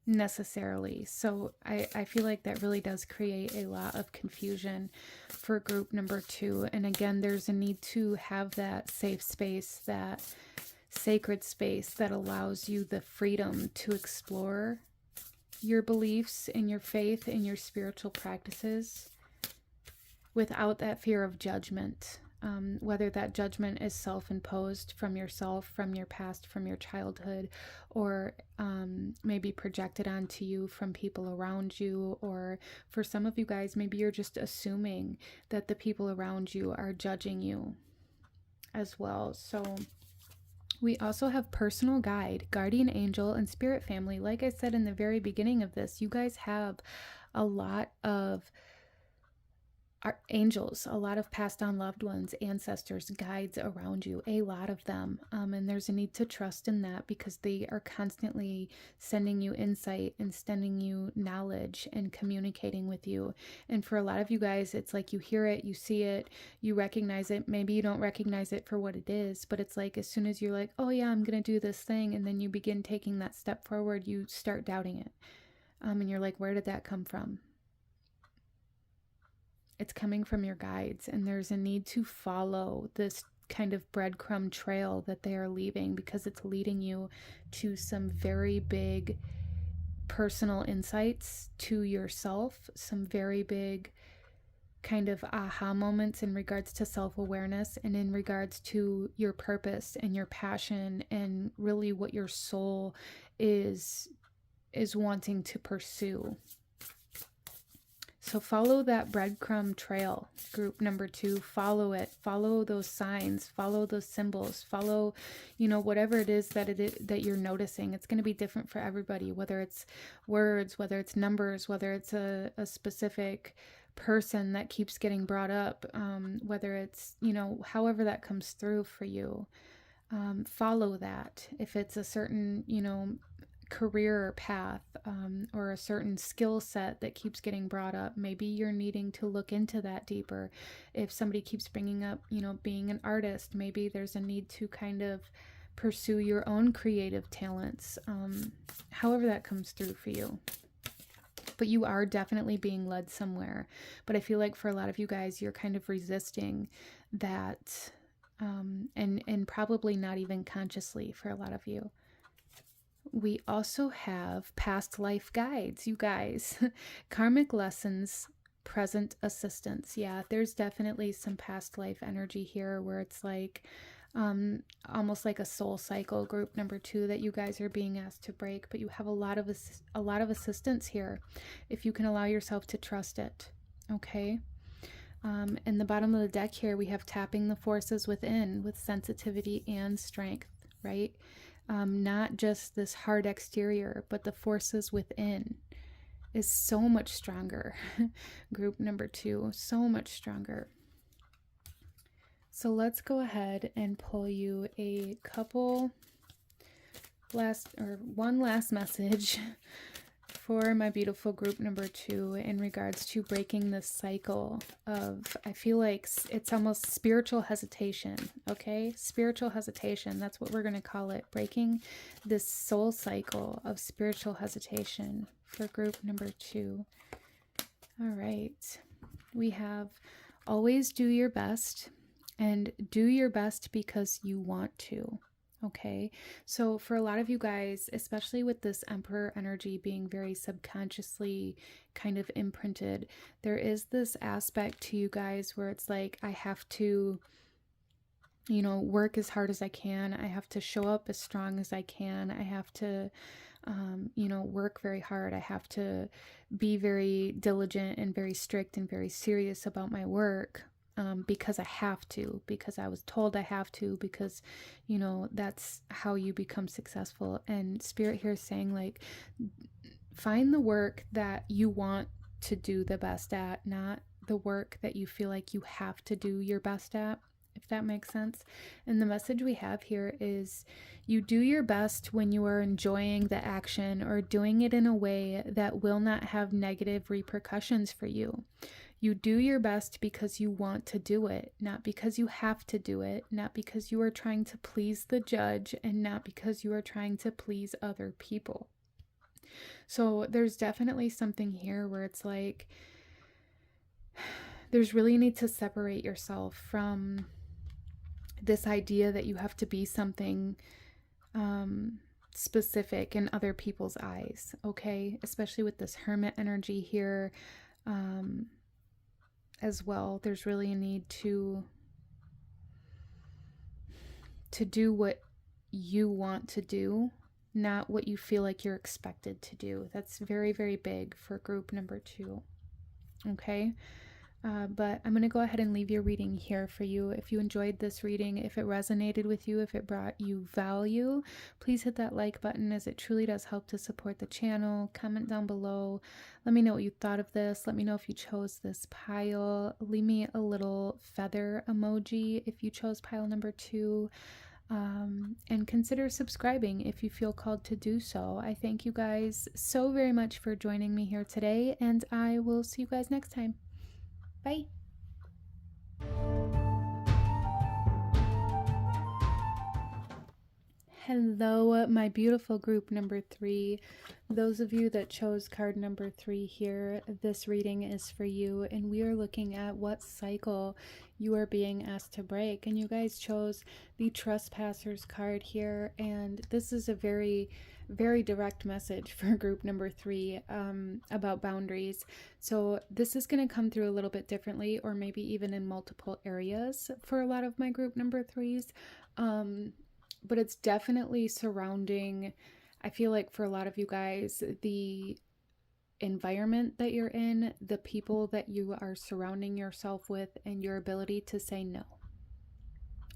necessarily. So I feel like that really does create a lot of confusion for group number 2. And again, there's a need to have that safe space, that sacred space that allows you the freedom to explore your beliefs and your faith and your spiritual practices without that fear of judgment. Whether that judgment is self-imposed from yourself, from your past, from your childhood, or maybe projected onto you from people around you, or for some of you guys, maybe you're just assuming that the people around you are judging you as well. So we also have personal guide, guardian angel, and spirit family. Like I said in the very beginning of this, you guys have a lot of our angels, a lot of passed on loved ones, ancestors, guides around you, a lot of them. And there's a need to trust in that, because they are constantly sending you insight and sending you knowledge and communicating with you. And for a lot of you guys, it's like you hear it, you see it, you recognize it. Maybe you don't recognize it for what it is, but it's like as soon as you're like, oh yeah, I'm going to do this thing, and then you begin taking that step forward, you start doubting it. And you're like, where did that come from? It's coming from your guides, and there's a need to follow this kind of breadcrumb trail that they are leaving, because it's leading you to some very big personal insights to yourself, some very big kind of aha moments in regards to self-awareness, and in regards to your purpose and your passion, and really what your soul is wanting to pursue. So follow that breadcrumb trail, group number 2, follow it, follow those signs, follow those symbols, follow, whatever it is that you're noticing. It's going to be different for everybody, whether it's words, whether it's numbers, whether it's a specific person that keeps getting brought up, whether it's, however that comes through for you. Follow that. If it's a certain, career path, or a certain skill set that keeps getting brought up, maybe you're needing to look into that deeper. If somebody keeps bringing up, being an artist, maybe there's a need to kind of pursue your own creative talents, however that comes through for you. But you are definitely being led somewhere. But I feel like for a lot of you guys, you're kind of resisting that, and probably not even consciously for a lot of you. We also have past life guides, you guys. Karmic lessons, present assistance. Yeah, there's definitely some past life energy here where it's like almost like a soul cycle, group number 2, that you guys are being asked to break, but you have a lot of assistance here if you can allow yourself to trust it. Okay. In the bottom of the deck here, we have tapping the forces within with sensitivity and strength, right? Not just this hard exterior, but the forces within is so much stronger. Group number 2, so much stronger. So let's go ahead and pull you a couple one last message for my beautiful group number 2 in regards to breaking this cycle of, I feel like it's almost spiritual hesitation, okay? Spiritual hesitation, that's what we're going to call it. Breaking this soul cycle of spiritual hesitation for group number 2. All right. We have always do your best, and do your best because you want to. Okay, so for a lot of you guys, especially with this Emperor energy being very subconsciously kind of imprinted, there is this aspect to you guys where it's like, I have to, you know, work as hard as I can. I have to show up as strong as I can. I have to, you know, work very hard. I have to be very diligent and very strict and very serious about my work. Because I have to, because I was told I have to, because, you know, that's how you become successful. And Spirit here is saying, like, find the work that you want to do the best at, not the work that you feel like you have to do your best at, if that makes sense. And the message we have here is you do your best when you are enjoying the action or doing it in a way that will not have negative repercussions for you. You do your best because you want to do it, not because you have to do it, not because you are trying to please the judge, and not because you are trying to please other people. So there's definitely something here where it's like, there's really a need to separate yourself from this idea that you have to be something specific in other people's eyes, okay? Especially with this Hermit energy here. As well, there's really a need to do what you want to do, not what you feel like you're expected to do. That's very, very big for group number 2. Okay. But I'm going to go ahead and leave your reading here for you. If you enjoyed this reading, if it resonated with you, if it brought you value, please hit that like button, as it truly does help to support the channel. Comment down below. Let me know what you thought of this. Let me know if you chose this pile. Leave me a little feather emoji if you chose pile number 2. And consider subscribing if you feel called to do so. I thank you guys so very much for joining me here today, and I will see you guys next time. Bye. Hello, my beautiful group number 3. Those of you that chose card number 3 here, this reading is for you, and we are looking at what cycle you are being asked to break. And you guys chose the Trespassers card here, and this is a very, very direct message for group number 3 about boundaries. So this is going to come through a little bit differently, or maybe even in multiple areas for a lot of my group number 3s. But it's definitely surrounding, I feel like for a lot of you guys, the environment that you're in, the people that you are surrounding yourself with, and your ability to say no.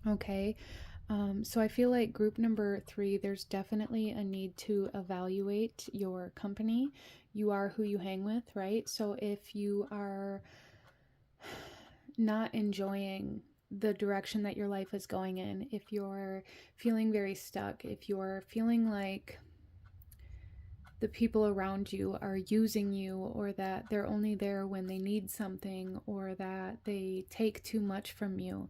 Okay. So I feel like group number 3, there's definitely a need to evaluate your company. You are who you hang with, right? So if you are not enjoying the direction that your life is going in, if you're feeling very stuck, if you're feeling like the people around you are using you, or that they're only there when they need something, or that they take too much from you,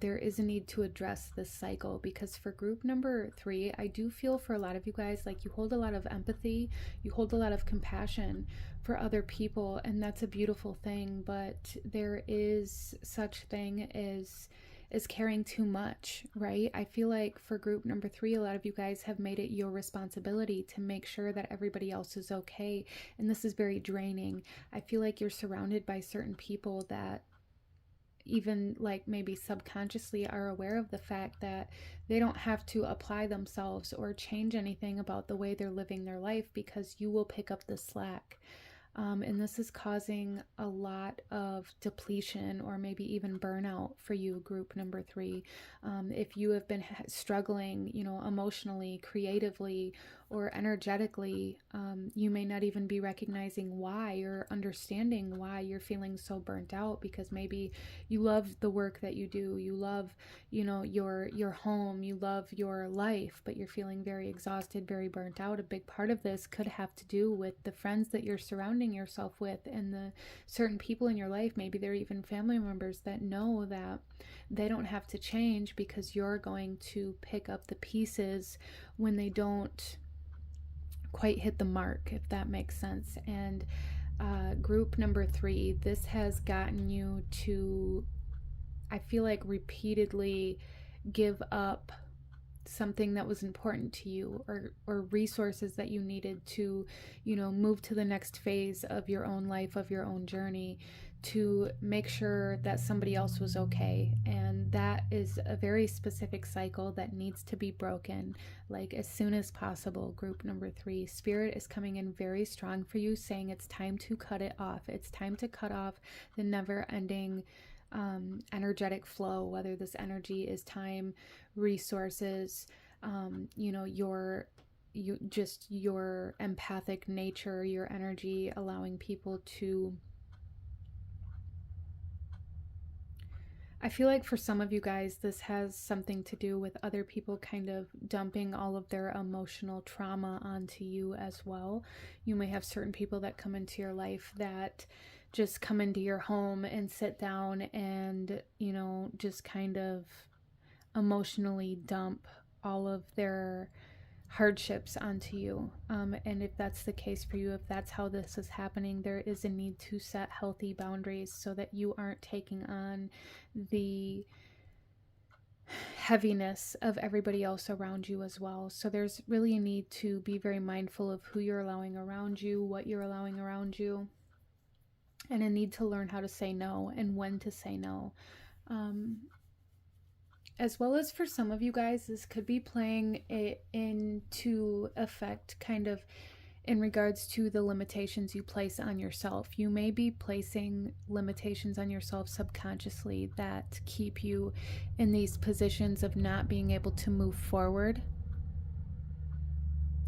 there is a need to address this cycle, because for group number 3, I do feel for a lot of you guys, like you hold a lot of empathy, you hold a lot of compassion for other people, and that's a beautiful thing, but there is such thing as caring too much, right? I feel like for group number 3, a lot of you guys have made it your responsibility to make sure that everybody else is okay, and this is very draining. I feel like you're surrounded by certain people that even like maybe subconsciously are aware of the fact that they don't have to apply themselves or change anything about the way they're living their life, because you will pick up the slack. And this is causing a lot of depletion or maybe even burnout for you, group number 3. If you have been struggling, emotionally, creatively, or energetically, you may not even be recognizing why or understanding why you're feeling so burnt out, because maybe you love the work that you do, you love, your home, you love your life, but you're feeling very exhausted, very burnt out. A big part of this could have to do with the friends that you're surrounding yourself with and the certain people in your life. Maybe they're even family members that know that they don't have to change, because you're going to pick up the pieces when they don't quite hit the mark, if that makes sense. And group number 3, this has gotten you to, I feel like, repeatedly give up something that was important to you, or resources that you needed to, move to the next phase of your own life, of your own journey, to make sure that somebody else was okay. And that is a very specific cycle that needs to be broken, like as soon as possible. Group number 3, Spirit is coming in very strong for you, saying it's time to cut it off. It's time to cut off the never-ending energetic flow, whether this energy is time, resources, your empathic nature, your energy, allowing people to, I feel like for some of you guys, this has something to do with other people kind of dumping all of their emotional trauma onto you as well. You may have certain people that come into your life that just come into your home and sit down and, just kind of emotionally dump all of their hardships onto you. And if that's the case for you, if that's how this is happening, there is a need to set healthy boundaries so that you aren't taking on the heaviness of everybody else around you as well. So there's really a need to be very mindful of who you're allowing around you, what you're allowing around you, and a need to learn how to say no and when to say no. As well as for some of you guys, this could be playing it into effect kind of in regards to the limitations you place on yourself. You may be placing limitations on yourself subconsciously that keep you in these positions of not being able to move forward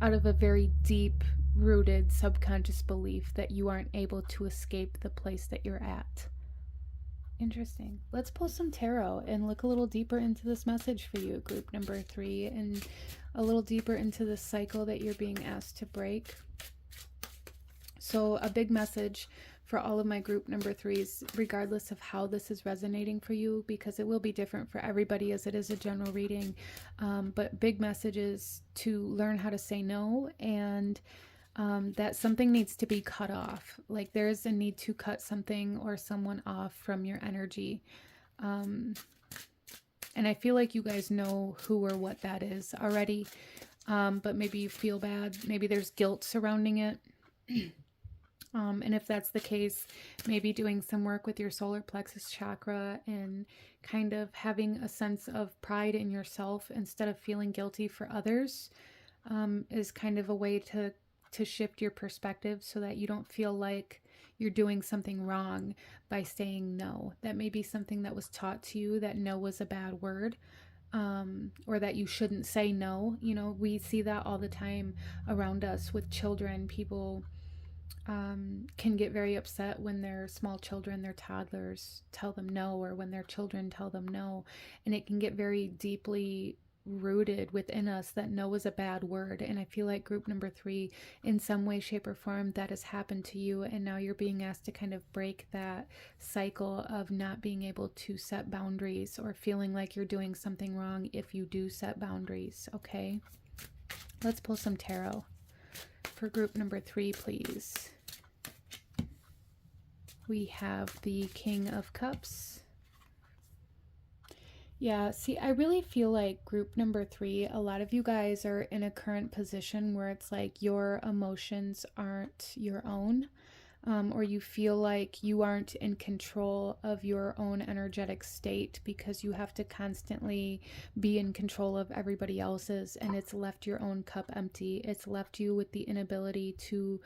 out of a very deep rooted subconscious belief that you aren't able to escape the place that you're at. Interesting. Let's pull some tarot and look a little deeper into this message for you, group number 3, and a little deeper into the cycle that you're being asked to break. So a big message for all of my group number 3s, regardless of how this is resonating for you, because it will be different for everybody as it is a general reading. But big messages to learn how to say no, and that something needs to be cut off. Like there's a need to cut something or someone off from your energy. And I feel like you guys know who or what that is already. But maybe you feel bad. Maybe there's guilt surrounding it. And if that's the case, maybe doing some work with your solar plexus chakra and kind of having a sense of pride in yourself instead of feeling guilty for others is kind of a way to shift your perspective so that you don't feel like you're doing something wrong by saying no. That may be something that was taught to you, that no was a bad word, or that you shouldn't say no. We see that all the time around us with children. People can get very upset when their small children, their toddlers, tell them no, or when their children tell them no. And it can get very deeply rooted within us that no is a bad word. And I feel like group number 3, in some way, shape, or form, that has happened to you. And now you're being asked to kind of break that cycle of not being able to set boundaries or feeling like you're doing something wrong if you do set boundaries. Okay, let's pull some tarot for group number 3, please. We have the King of Cups. Yeah, see, I really feel like group number 3, a lot of you guys are in a current position where it's like your emotions aren't your own, or you feel like you aren't in control of your own energetic state because you have to constantly be in control of everybody else's, and it's left your own cup empty. It's left you with the inability to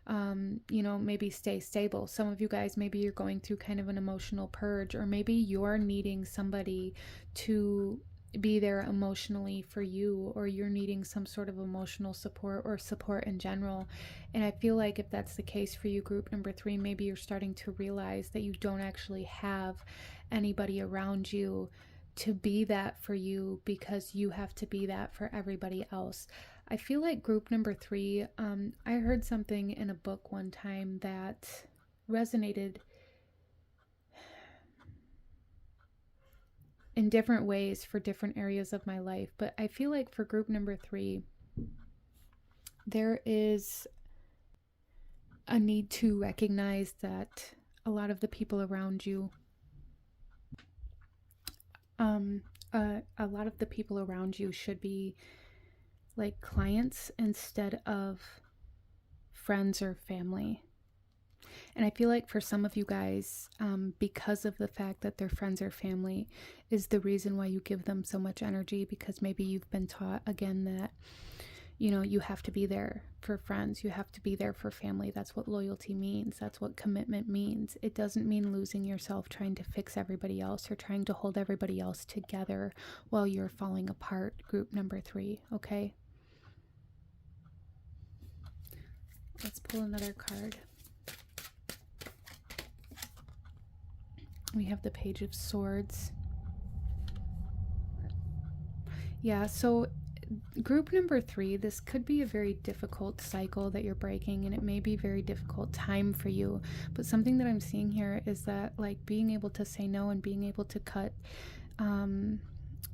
maybe stay stable. Some of you guys, maybe you're going through kind of an emotional purge, or maybe you're needing somebody to be there emotionally for you, or you're needing some sort of emotional support or support in general. And I feel like if that's the case for you, group number 3, maybe you're starting to realize that you don't actually have anybody around you to be that for you because you have to be that for everybody else. I feel like group number 3, I heard something in a book one time that resonated in different ways for different areas of my life. But I feel like for group number 3, there is a need to recognize that a lot of the people around you, a lot of the people around you should be like clients instead of friends or family. And I feel like for some of you guys, because of the fact that their friends or family is the reason why you give them so much energy, because maybe you've been taught again that, you have to be there for friends, you have to be there for family. That's what loyalty means. That's what commitment means. It doesn't mean losing yourself trying to fix everybody else or trying to hold everybody else together while you're falling apart, group number 3, okay? Let's pull another card. We have the Page of Swords. Yeah, so group number 3, this could be a very difficult cycle that you're breaking, and it may be a very difficult time for you. But something that I'm seeing here is that, like, being able to say no and being able to cut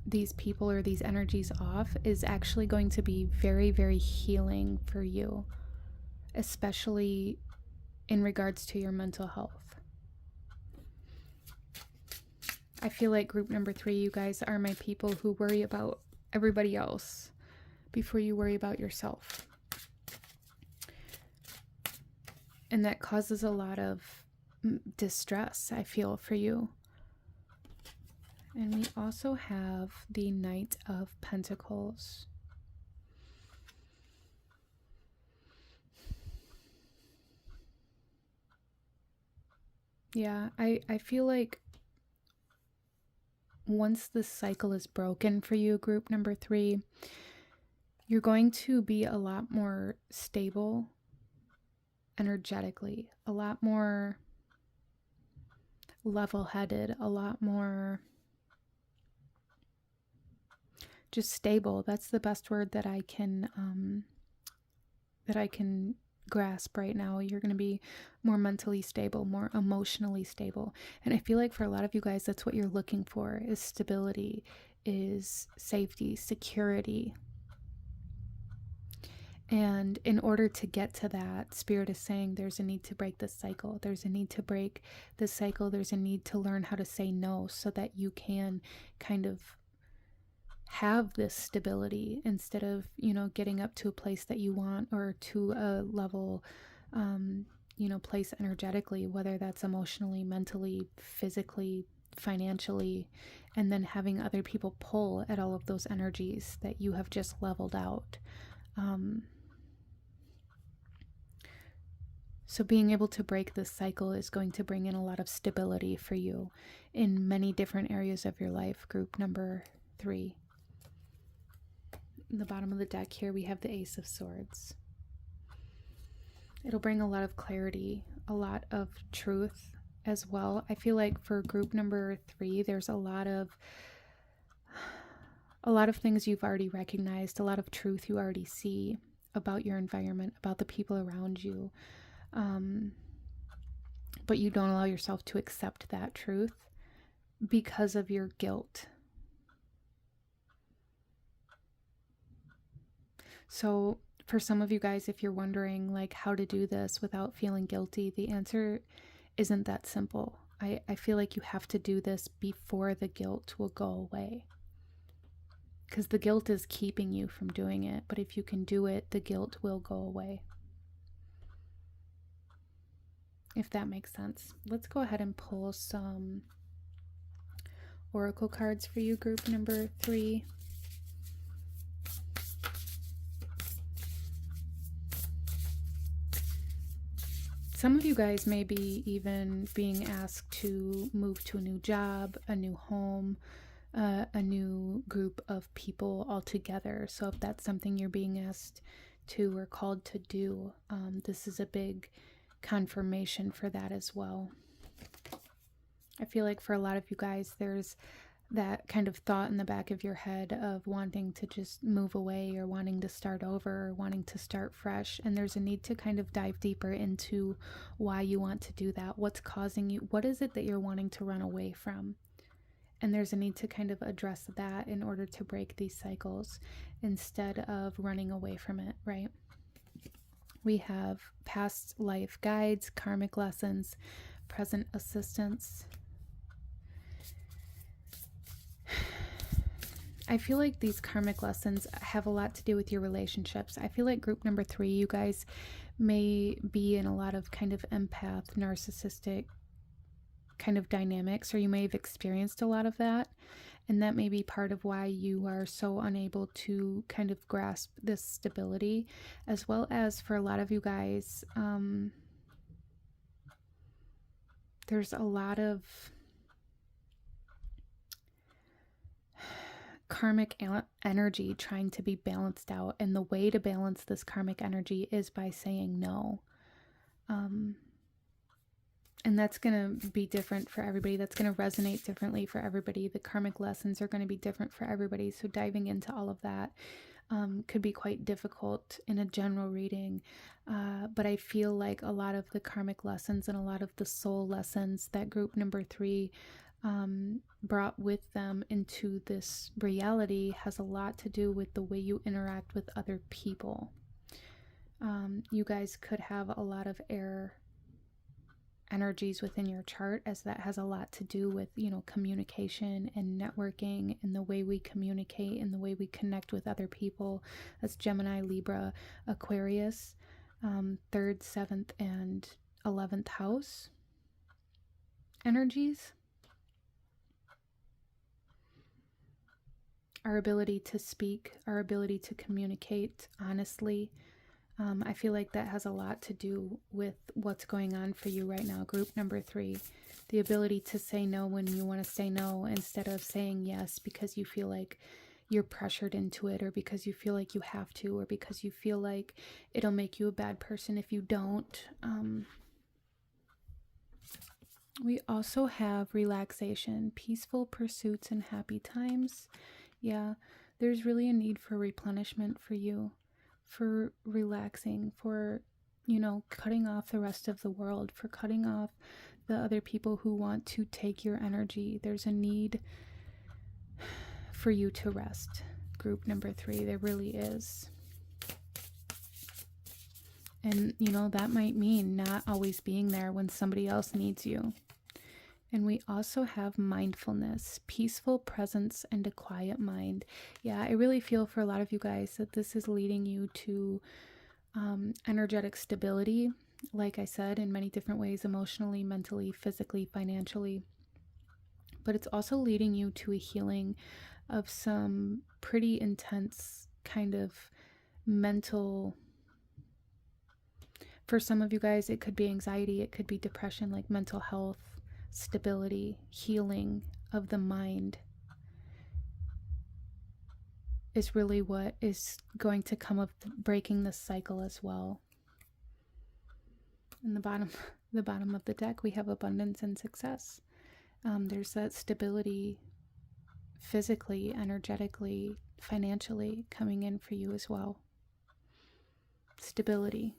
these people or these energies off is actually going to be very, very healing for you, especially in regards to your mental health. I feel like group number 3, you guys are my people who worry about everybody else before you worry about yourself. And that causes a lot of distress, I feel, for you. And we also have the Knight of Pentacles. Yeah, I feel like once this cycle is broken for you, group number 3, you're going to be a lot more stable energetically, a lot more level-headed, a lot more just stable. That's the best word that I can grasp right now. You're going to be more mentally stable, more emotionally stable. And I feel like for a lot of you guys, that's what you're looking for, is stability, is safety, security. And in order to get to that, Spirit is saying there's a need to break this cycle. There's a need to break this cycle. There's a need to learn how to say no so that you can kind of have this stability instead of, getting up to a place that you want, or to a level, place energetically, whether that's emotionally, mentally, physically, financially, and then having other people pull at all of those energies that you have just leveled out. So being able to break this cycle is going to bring in a lot of stability for you in many different areas of your life, group number 3. In the bottom of the deck here, we have the Ace of Swords. It'll bring a lot of clarity, a lot of truth as well. I feel like for group number 3, there's a lot of a lot of things you've already recognized, a lot of truth you already see about your environment, about the people around you. But you don't allow yourself to accept that truth because of your guilt. So for some of you guys, if you're wondering like how to do this without feeling guilty, the answer isn't that simple. I feel like you have to do this before the guilt will go away. Because the guilt is keeping you from doing it. But if you can do it, the guilt will go away. If that makes sense. Let's go ahead and pull some oracle cards for you, group number 3. Some of you guys may be even being asked to move to a new job, a new home, a new group of people altogether. So if that's something you're being asked to or called to do, this is a big confirmation for that as well. I feel like for a lot of you guys, there's that kind of thought in the back of your head of wanting to just move away or wanting to start over or wanting to start fresh. And there's a need to kind of dive deeper into why you want to do that. What's causing you? What is it that you're wanting to run away from? And there's a need to kind of address that in order to break these cycles instead of running away from it, right? We have past life guides, karmic lessons, present assistance. I feel like these karmic lessons have a lot to do with your relationships. I feel like group number 3, you guys may be in a lot of kind of empath, narcissistic kind of dynamics, or you may have experienced a lot of that. And that may be part of why you are so unable to kind of grasp this stability, as well as for a lot of you guys, there's a lot of karmic energy trying to be balanced out, and the way to balance this karmic energy is by saying no. And that's going to be different for everybody. That's going to resonate differently for everybody. The karmic lessons are going to be different for everybody. So diving into all of that could be quite difficult in a general reading. But I feel like a lot of the karmic lessons and a lot of the soul lessons that group number 3 brought with them into this reality has a lot to do with the way you interact with other people. You guys could have a lot of air energies within your chart, as that has a lot to do with, you know, communication and networking and the way we communicate and the way we connect with other people. That's Gemini, Libra, Aquarius, 3rd, 7th, and 11th house energies. Our ability to speak, our ability to communicate honestly. I feel like that has a lot to do with what's going on for you right now, group number 3. The ability to say no when you want to say no instead of saying yes because you feel like you're pressured into it, or because you feel like you have to, or because you feel like it'll make you a bad person if you don't. We also have relaxation, peaceful pursuits, and happy times. Yeah, there's really a need for replenishment for you, for relaxing, for, you know, cutting off the rest of the world, for cutting off the other people who want to take your energy. There's a need for you to rest, group number 3. There really is. And, you know, that might mean not always being there when somebody else needs you. And we also have mindfulness, peaceful presence, and a quiet mind. Yeah, I really feel for a lot of you guys that this is leading you to energetic stability, like I said, in many different ways, emotionally, mentally, physically, financially. But it's also leading you to a healing of some pretty intense kind of mental. For some of you guys, it could be anxiety, it could be depression, like mental health. Stability, healing of the mind is really what is going to come of breaking this cycle as well. In the bottom of the deck, we have abundance and success. There's that stability physically, energetically, financially coming in for you as well. Stability.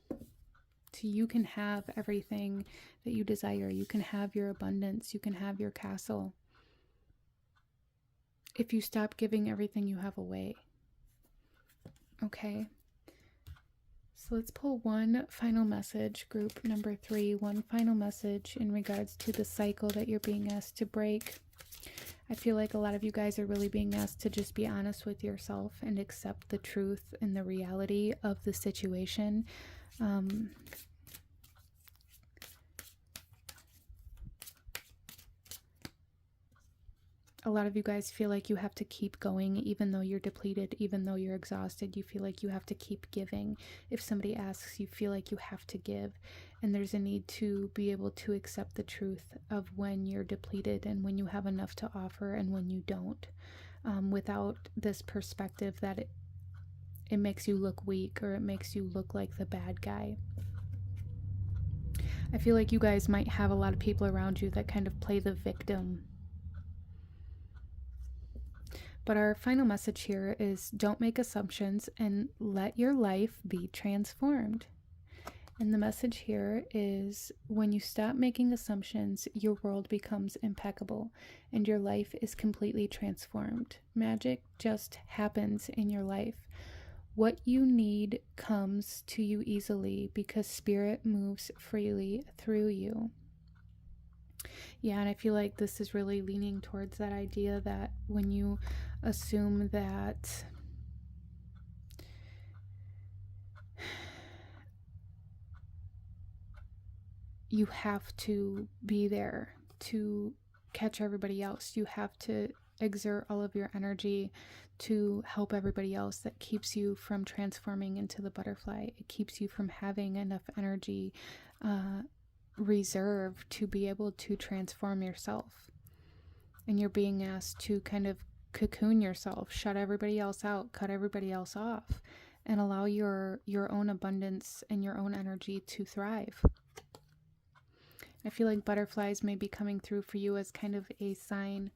So you can have everything that you desire. You can have your abundance. You can have your castle. If you stop giving everything you have away. Okay. So let's pull one final message, group number 3, one final message in regards to the cycle that you're being asked to break. I feel like a lot of you guys are really being asked to just be honest with yourself and accept the truth and the reality of the situation. A lot of you guys feel like you have to keep going even though you're depleted, even though you're exhausted. You feel like you have to keep giving. If somebody asks, you feel like you have to give. And there's a need to be able to accept the truth of when you're depleted and when you have enough to offer and when you don't. Without this perspective that it makes you look weak or it makes you look like the bad guy. I feel like you guys might have a lot of people around you that kind of play the victim. But our final message here is don't make assumptions and let your life be transformed. And the message here is when you stop making assumptions, your world becomes impeccable and your life is completely transformed. Magic just happens in your life. What you need comes to you easily because spirit moves freely through you. Yeah, and I feel like this is really leaning towards that idea that when you assume that you have to be there to catch everybody else, you have to exert all of your energy to help everybody else, that keeps you from transforming into the butterfly. It keeps you from having enough energy reserve to be able to transform yourself. And you're being asked to kind of cocoon yourself, shut everybody else out, cut everybody else off, and allow your own abundance and your own energy to thrive. I feel like butterflies may be coming through for you as kind of a sign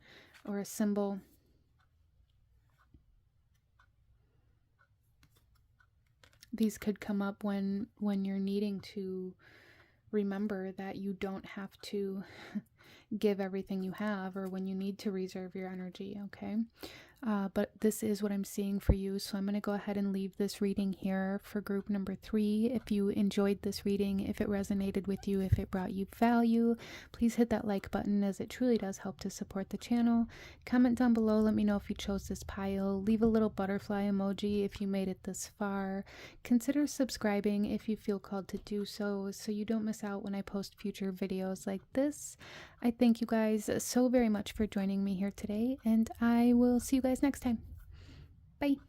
or a symbol. These could come up when you're needing to remember that you don't have to give everything you have, or when you need to reserve your energy, okay? But this is what I'm seeing for you, so I'm going to go ahead and leave this reading here for group number 3. If you enjoyed this reading, if it resonated with you, if it brought you value, please hit that like button, as it truly does help to support the channel. Comment down below, let me know if you chose this pile. Leave a little butterfly emoji if you made it this far. Consider subscribing if you feel called to do so you don't miss out when I post future videos like this. I thank you guys so very much for joining me here today, and I will see you guys next time. Bye.